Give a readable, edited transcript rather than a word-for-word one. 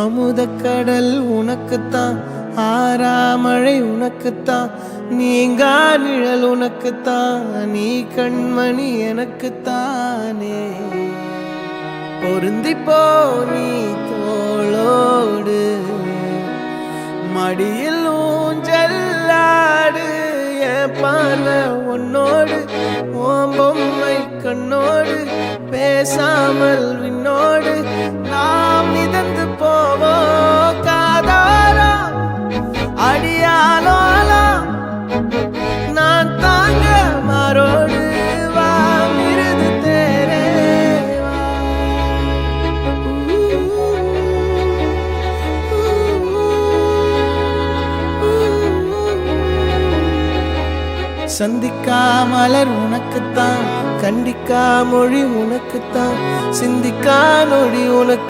அமுதக்கடல் உனக்குத்தான், ஆறாமழை உனக்குத்தான், நீங்கா நிழல் உனக்குத்தான், நீ கண்மணி எனக்குத்தானே. பொருந்திப்போ நீ தோளோடு, மடியில் ஊஞ்சல்லாடு, என் பார்வை உன்னோடு, ஓம் பொம்மை கண்ணோடு, பேசாமல் விண்ணோடு நாம் மிதந்து போவோம் காதாரா அடியாலோலா. நான் தாங்க மாறோடு வா மிருது தேரே வா. சந்திக்கா மலர் உனக்குத்தான், கண்டிக்கா மொழி உனக்குத்தான், சிந்திக்கா நொடி உனக்கு.